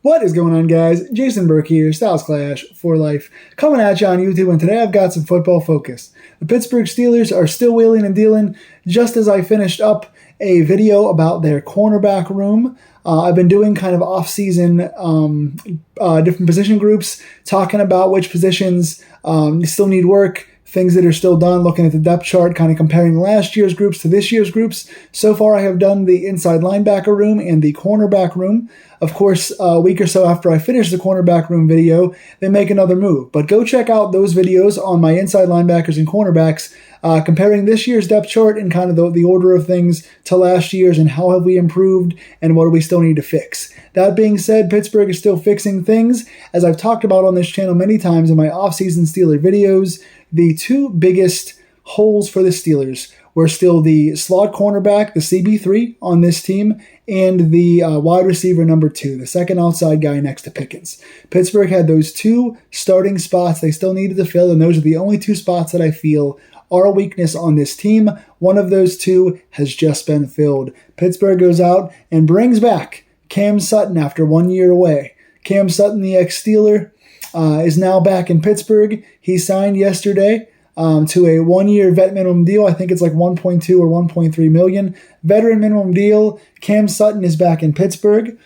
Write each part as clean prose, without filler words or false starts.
What is going on, guys? Jason Burke here, Styles Clash for Life, coming at you on YouTube, and today I've got some football focus. The Pittsburgh Steelers are still wheeling and dealing, just as I finished up a video about their cornerback room. I've been doing kind of off-season different position groups, talking about which positions still need work, things that are still done, looking at the depth chart, kind of comparing last year's groups to this year's groups. So far, I have done the inside linebacker room and the cornerback room. Of course, a week or so after I finish the cornerback room video, they make another move. But go check out those videos on my inside linebackers and cornerbacks, comparing this year's depth chart and kind of the order of things to last year's and how have we improved and what do we still need to fix. That being said, Pittsburgh is still fixing things. As I've talked about on this channel many times in my off-season Steeler videos, the two biggest holes for the Steelers were still the slot cornerback, the CB3 on this team, and the wide receiver number 2, the second outside guy next to Pickens. Pittsburgh had those two starting spots they still needed to fill, and those are the only two spots that I feel are a weakness on this team. One of those two has just been filled. Pittsburgh goes out and brings back Cam Sutton after 1 year away. Cam Sutton, the ex-Steeler, is now back in Pittsburgh. He signed yesterday to a 1 year vet minimum deal. I think it's like 1.2 or 1.3 million. Veteran minimum deal. Cam Sutton is back in Pittsburgh.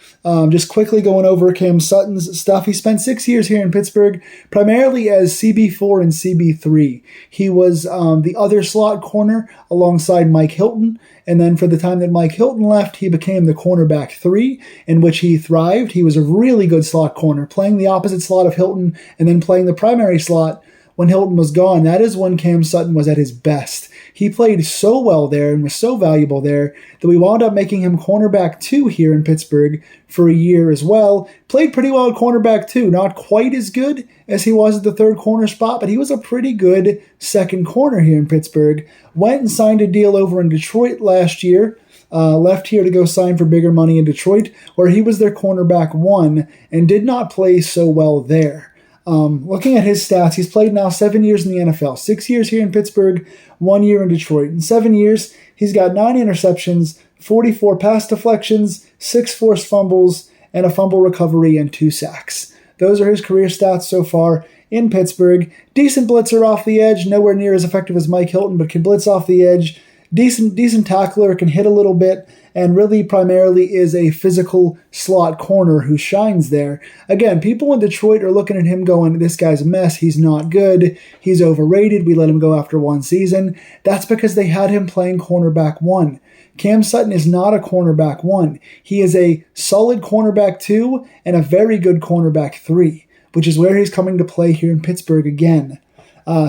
Just quickly going over Cam Sutton's stuff. He spent 6 years here in Pittsburgh, primarily as CB4 and CB3. He was the other slot corner alongside Mike Hilton. And then for the time that Mike Hilton left, he became the cornerback 3, in which he thrived. He was a really good slot corner, playing the opposite slot of Hilton and then playing the primary slot when Hilton was gone. That is when Cam Sutton was at his best. He played so well there and was so valuable there that we wound up making him cornerback 2 here in Pittsburgh for a year as well. Played pretty well at cornerback 2. Not quite as good as he was at the third corner spot, but he was a pretty good second corner here in Pittsburgh. Went and signed a deal over in Detroit last year. Left here to go sign for bigger money in Detroit, where he was their cornerback 1 and did not play so well there. Looking at his stats, he's played now 7 years in the NFL, 6 years here in Pittsburgh, 1 year in Detroit. In 7 years, he's got 9 interceptions, 44 pass deflections, 6 forced fumbles, and a fumble recovery and 2 sacks. Those are his career stats so far in Pittsburgh. Decent blitzer off the edge, nowhere near as effective as Mike Hilton, but can blitz off the edge. Decent tackler, can hit a little bit, and really primarily is a physical slot corner who shines there. Again, people in Detroit are looking at him going, this guy's a mess, he's not good, he's overrated, we let him go after 1 season. That's because they had him playing cornerback 1. Cam Sutton is not a cornerback 1. He is a solid cornerback 2 and a very good cornerback 3, which is where he's coming to play here in Pittsburgh again.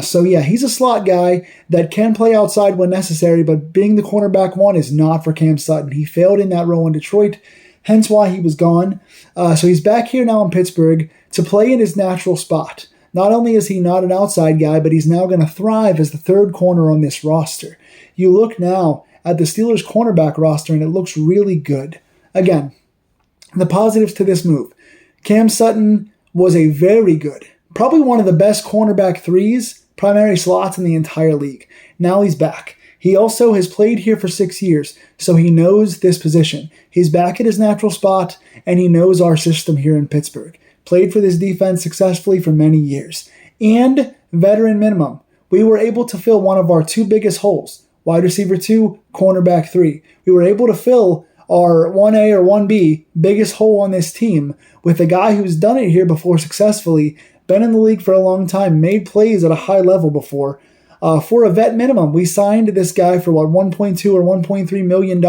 So yeah, he's a slot guy that can play outside when necessary, but being the cornerback 1 is not for Cam Sutton. He failed in that role in Detroit, hence why he was gone. So he's back here now in Pittsburgh to play in his natural spot. Not only is he not an outside guy, but he's now going to thrive as the third corner on this roster. You look now at the Steelers' cornerback roster, and it looks really good. Again, the positives to this move. Cam Sutton was a very good, probably one of the best cornerback 3s, primary slots in the entire league. Now he's back. He also has played here for 6 years, so he knows this position. He's back at his natural spot, and he knows our system here in Pittsburgh. Played for this defense successfully for many years. And veteran minimum. We were able to fill one of our 2 biggest holes. Wide receiver 2, cornerback 3. We were able to fill our 1A or 1B biggest hole on this team with a guy who's done it here before successfully, been in the league for a long time, made plays at a high level before. For a vet minimum, we signed this guy for what, $1.2 or $1.3 million.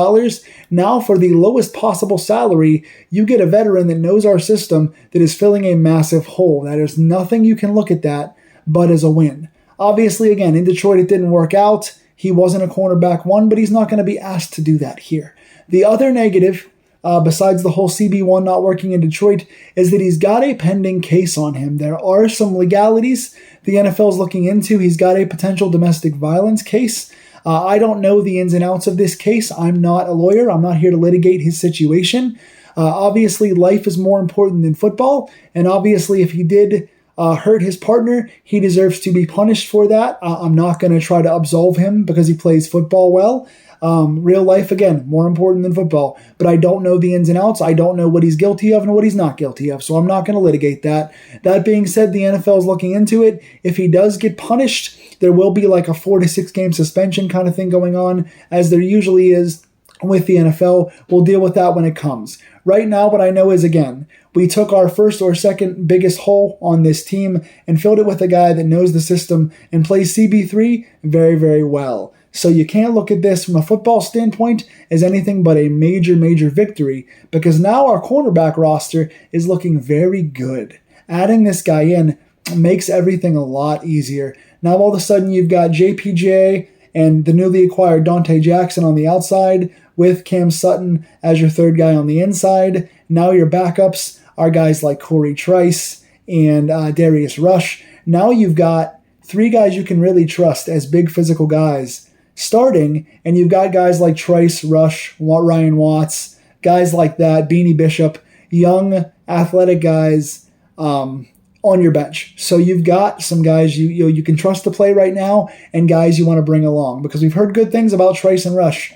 Now for the lowest possible salary, you get a veteran that knows our system that is filling a massive hole. There's nothing you can look at that but as a win. Obviously, again, in Detroit it didn't work out. He wasn't a cornerback 1, but he's not going to be asked to do that here. The other negative, besides the whole CB1 not working in Detroit, is that he's got a pending case on him. There are some legalities the NFL's looking into. He's got a potential domestic violence case. I don't know the ins and outs of this case. I'm not a lawyer. I'm not here to litigate his situation. Obviously, life is more important than football, and obviously if he did hurt his partner, he deserves to be punished for that. I'm not going to try to absolve him because he plays football well. Real life, again, more important than football. But I don't know the ins and outs. I don't know what he's guilty of and what he's not guilty of. So I'm not going to litigate that. That being said, the NFL is looking into it. If he does get punished, there will be like a 4 to 6 game suspension kind of thing going on, as there usually is with the NFL. We'll deal with that when it comes. Right now, what I know is, again, we took our first or second biggest hole on this team and filled it with a guy that knows the system and plays CB3 very, very well. So you can't look at this from a football standpoint as anything but a major, major victory, because now our cornerback roster is looking very good. Adding this guy in makes everything a lot easier. Now all of a sudden you've got JPJ and the newly acquired Dante Jackson on the outside with Cam Sutton as your third guy on the inside. Now your backups are guys like Corey Trice and Darius Rush. Now you've got 3 guys you can really trust as big physical guys starting, and you've got guys like Trice, Rush, Ryan Watts, guys like that, Beanie Bishop, young athletic guys on your bench. So you've got some guys you can trust to play right now, and guys you want to bring along, because we've heard good things about Trice and Rush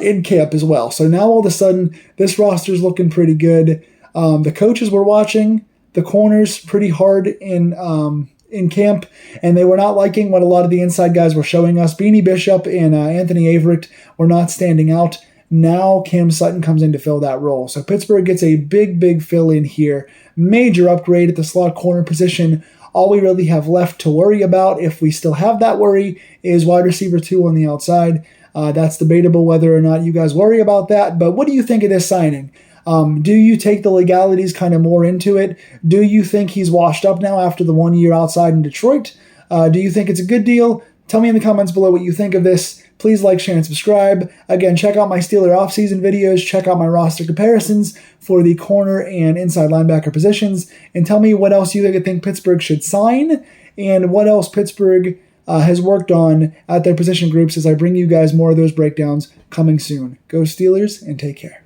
in camp as well. So now all of a sudden this roster is looking pretty good. The coaches were watching the corners pretty hard in camp, and they were not liking what a lot of the inside guys were showing us. Beanie Bishop and Anthony Averett were not standing out. Now Cam Sutton comes in to fill that role. So Pittsburgh gets a big, big fill in here. Major upgrade at the slot corner position. All we really have left to worry about, if we still have that worry, is wide receiver 2 on the outside. That's debatable whether or not you guys worry about that. But what do you think of this signing? Do you take the legalities kind of more into it? Do you think he's washed up now after the 1 year outside in Detroit? Do you think it's a good deal? Tell me in the comments below what you think of this. Please like, share, and subscribe. Again, check out my Steeler offseason videos. Check out my roster comparisons for the corner and inside linebacker positions. And tell me what else you think Pittsburgh should sign and what else Pittsburgh has worked on at their position groups, as I bring you guys more of those breakdowns coming soon. Go Steelers, and take care.